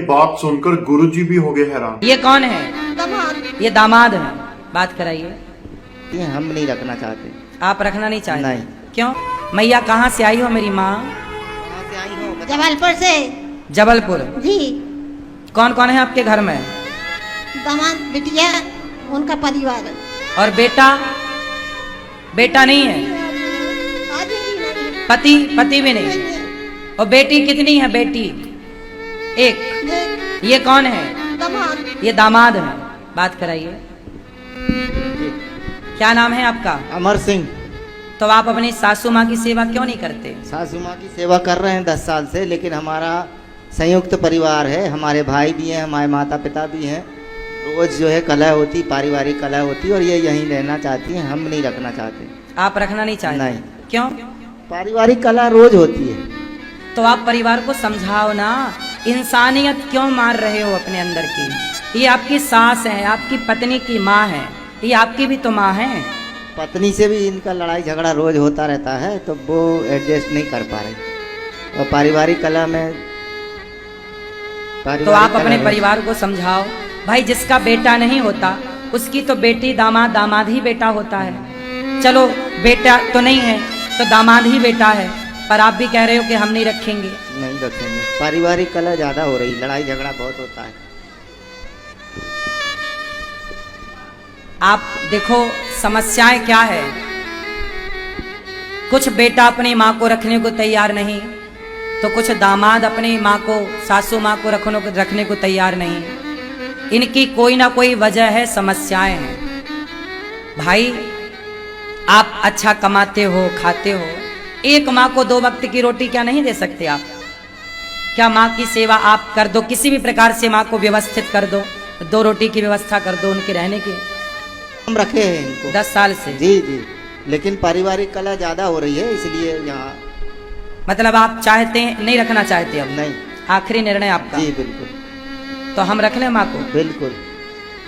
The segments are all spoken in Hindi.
बात सुनकर गुरुजी भी हो गए हैरान। ये कौन है? दामाद। ये दामाद है। बात कराइए। ये हम नहीं रखना चाहते। आप रखना नहीं चाहते? नहीं। क्यों? मैया कहाँ से आई हो मेरी माँ? कहाँ से आई हो? जबलपुर से। जबलपुर। जी। कौन कौन है आपके घर में? दामाद, बिटिया, उनका परिवार। और बेटा? बेटा नहीं है? आदमी नहीं। पति? पति भी नहीं। और बेटी कितनी है? बेटी एक। ये कौन है? दामाद। ये दामाद है। बात कराइए। क्या नाम है आपका? अमर सिंह। तो आप अपनी सासू माँ की सेवा क्यों नहीं करते? सासू माँ की सेवा कर रहे हैं 10 साल से, लेकिन हमारा संयुक्त परिवार है, हमारे भाई भी हैं, हमारे माता पिता भी हैं। रोज जो है कलह होती, पारिवारिक कलह होती, और ये यहीं रहना चाहती हैं, हम नहीं रखना चाहते। आप रखना नहीं चाहते? नहीं। क्यों? पारिवारिक कलह रोज होती है। तो आप परिवार को समझाओ ना। इंसानियत क्यों मार रहे हो अपने अंदर की? ये आपकी सास है, आपकी पत्नी की माँ है, ये आपकी भी तो माँ है। पत्नी से भी इनका लड़ाई झगड़ा रोज होता रहता है, तो वो एडजस्ट नहीं कर पा रही, और पारिवारिक कलह में तो आप अपने परिवार को समझाओ भाई। जिसका बेटा नहीं होता उसकी तो बेटी, दामाद, दामाद ही बेटा होता है। चलो बेटा तो नहीं है तो दामाद ही बेटा है, पर आप भी कह रहे हो कि हम नहीं रखेंगे। नहीं रखेंगे। पारिवारिक कलह ज्यादा हो रही, लड़ाई झगड़ा बहुत होता है। आप देखो समस्याएं क्या है। कुछ बेटा अपनी माँ को रखने को तैयार नहीं, तो कुछ दामाद अपनी माँ को, सासू माँ को रखने को तैयार नहीं। इनकी कोई ना कोई वजह है, समस्याएं हैं। भाई आप अच्छा कमाते हो, खाते हो, एक माँ को 2 वक्त की रोटी क्या नहीं दे सकते आप? क्या माँ की सेवा आप कर दो, किसी भी प्रकार से माँ को व्यवस्थित कर दो, 2 रोटी की व्यवस्था कर दो उनके रहने की। हम रखे हैं इनको 10 साल से। जी जी, लेकिन पारिवारिक कलह ज्यादा हो रही है, इसलिए यहाँ। मतलब आप चाहते हैं, नहीं रखना चाहते अब? नहीं। आखिरी निर्णय आपका? जी बिल्कुल। तो हम रख लें माँ को? बिल्कुल।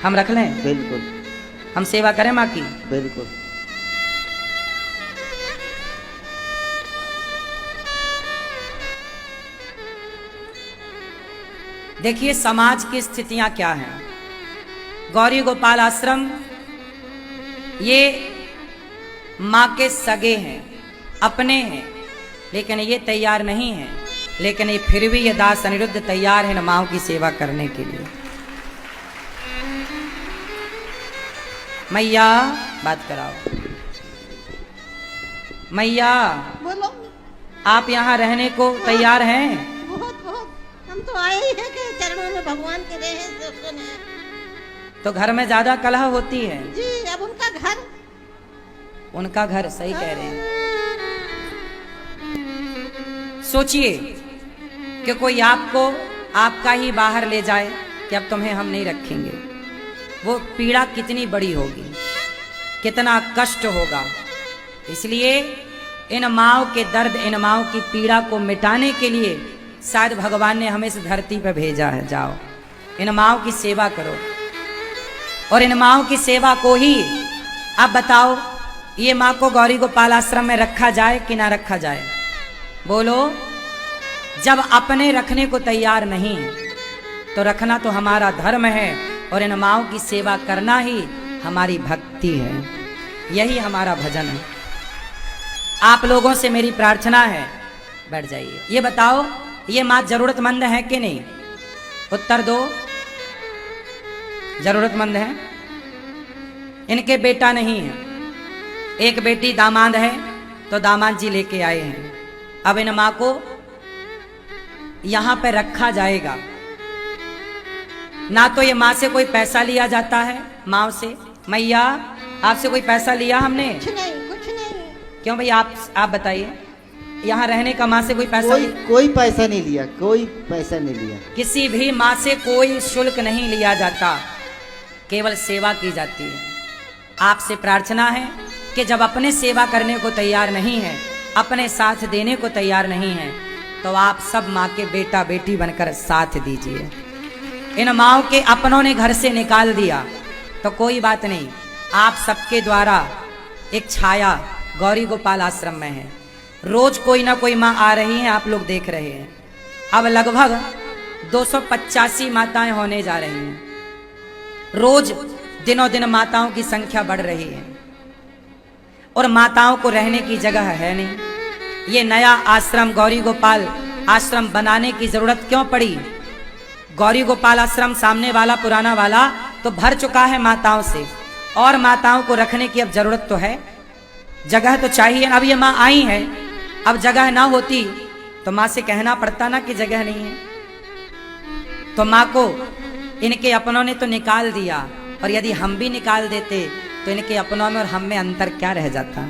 हम रख लें? बिल्कुल। हम सेवा करें माँ की? बिल्कुल। देखिए समाज की स्थितियां क्या हैं। गौरी गोपाल आश्रम ये माँ के सगे हैं, अपने हैं, लेकिन ये तैयार नहीं है। लेकिन ये फिर भी ये दास अनिरुद्ध तैयार है माँ की सेवा करने के लिए। मैया बात कराओ। मैया बोलो। आप यहाँ रहने को तैयार हैं? बहुत बहुत। हम तो आए ही हैं कि चरणों में भगवान के रहे हैं, सब सुने। तो घर में ज्यादा कलह होती है? जी, अब उनका घर। उनका घर, सही कह रहे हैं। सोचिए कि कोई आपको आपका ही बाहर ले जाए कि अब तुम्हें हम नहीं रखेंगे, वो पीड़ा कितनी बड़ी होगी, कितना कष्ट होगा। इसलिए इन माँओं के दर्द, इन माँओं की पीड़ा को मिटाने के लिए शायद भगवान ने हमें इस धरती पर भेजा है। जाओ इन माँओं की सेवा करो, और इन माँओं की सेवा को ही आप बताओ, ये माँ को गौरी गोपाल आश्रम में रखा जाए कि ना रखा जाए? बोलो। जब अपने रखने को तैयार नहीं तो रखना तो हमारा धर्म है, और इन माँओं की सेवा करना ही हमारी भक्ति है, यही हमारा भजन है। आप लोगों से मेरी प्रार्थना है, बैठ जाइए। ये बताओ ये माँ जरूरतमंद है कि नहीं? उत्तर दो। जरूरतमंद है। इनके बेटा नहीं है, एक बेटी दामाद है, तो दामाद जी लेके आए हैं। अब इन माँ को यहाँ पे रखा जाएगा ना, तो ये माँ से कोई पैसा लिया जाता है, माँ से। मैया आपसे कोई पैसा लिया हमने? कुछ नहीं, कुछ नहीं। क्यों भाई? आप बताइए, यहाँ रहने का माँ से कोई पैसा? कोई पैसा नहीं लिया, कोई पैसा नहीं लिया। किसी भी माँ से कोई शुल्क नहीं लिया जाता, केवल सेवा की जाती है। आपसे प्रार्थना है कि जब अपने सेवा करने को तैयार नहीं है, अपने साथ देने को तैयार नहीं है, तो आप सब माँ के बेटा बेटी बनकर साथ दीजिए। इन माँओं के अपनों ने घर से निकाल दिया तो कोई बात नहीं, आप सबके द्वारा एक छाया गौरी गोपाल आश्रम में है। रोज कोई ना कोई माँ आ रही है, आप लोग देख रहे हैं। अब लगभग 285 माताएं होने जा रही हैं। रोज दिनों दिन माताओं की संख्या बढ़ रही है और माताओं को रहने की जगह है नहीं। ये नया आश्रम गौरी गोपाल आश्रम बनाने की जरूरत क्यों पड़ी? गौरी गोपाल आश्रम सामने वाला पुराना वाला तो भर चुका है माताओं से, और माताओं को रखने की अब जरूरत तो है, जगह तो चाहिए। अब ये माँ आई है, अब जगह ना होती तो माँ से कहना पड़ता ना कि जगह नहीं है। तो माँ को इनके अपनों ने तो निकाल दिया, और यदि हम भी निकाल देते तो इनके अपनों में और हम में अंतर क्या रह जाता।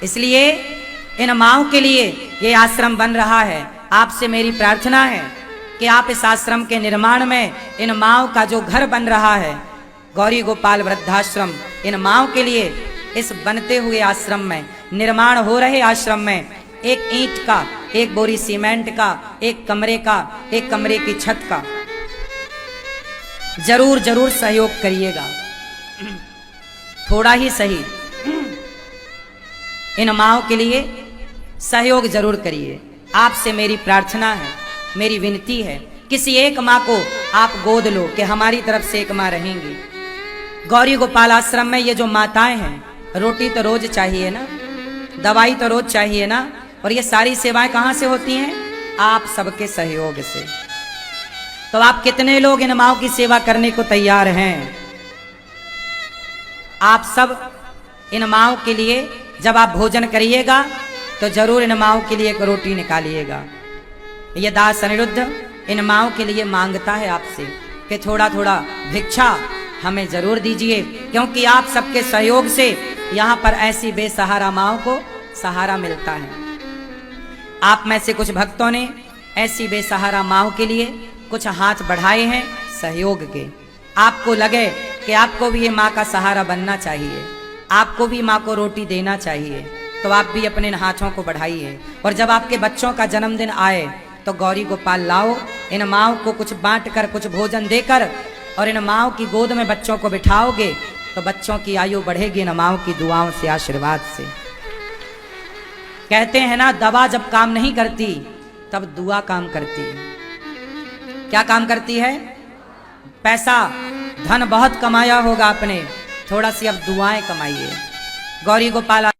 इसलिए इन माँओं के लिए ये आश्रम बन रहा है। आपसे मेरी प्रार्थना है कि आप इस आश्रम के निर्माण में इन माँओं का जो घर बन रहा है, गौरी गोपाल वृद्धाश्रम, इन माँओं के लिए इस बनते हुए आश्रम में, निर्माण हो रहे आश्रम में, एक ईंट का, एक बोरी सीमेंट का, एक कमरे की छत का जरूर जरूर सहयोग करिएगा। थोड़ा ही सही इन माँओं के लिए सहयोग जरूर करिए। आपसे मेरी प्रार्थना है, मेरी विनती है, किसी एक माँ को आप गोद लो कि हमारी तरफ से एक माँ रहेंगी। गौरी गोपाल आश्रम में ये जो माताएं हैं, रोटी तो रोज चाहिए ना, दवाई तो रोज चाहिए ना, और ये सारी सेवाएं कहाँ से होती हैं? आप सबके सहयोग से। तो आप कितने लोग इन माँओं की सेवा करने को तैयार हैं? आप सब इन माँओं के लिए जब आप भोजन करिएगा तो जरूर इन माँओं के लिए एक रोटी निकालिएगा। ये दास अनिरुद्ध इन माँओं के लिए मांगता है आपसे कि थोड़ा थोड़ा भिक्षा हमें जरूर दीजिए, क्योंकि आप सबके सहयोग से यहाँ पर ऐसी बेसहारा माँओं को सहारा मिलता है। आप में से कुछ भक्तों ने ऐसी बेसहारा माँओं के लिए कुछ हाथ बढ़ाए हैं सहयोग के। आपको लगे कि आपको भी ये माँ का सहारा बनना चाहिए, आपको भी माँ को रोटी देना चाहिए, तो आप भी अपने हाथों को बढ़ाइए। और जब आपके बच्चों का जन्मदिन आए तो गौरी गोपाल लाओ, इन माँओं को कुछ बांट कर, कुछ भोजन देकर, और इन माँओं की गोद में बच्चों को बिठाओगे तो बच्चों की आयु बढ़ेगी इन माँओं की दुआओं से, आशीर्वाद से। कहते हैं ना, दवा जब काम नहीं करती तब दुआ काम करती है। क्या काम करती है? पैसा धन बहुत कमाया होगा आपने, थोड़ा सी अब दुआएं कमाइए। गौरी गोपाल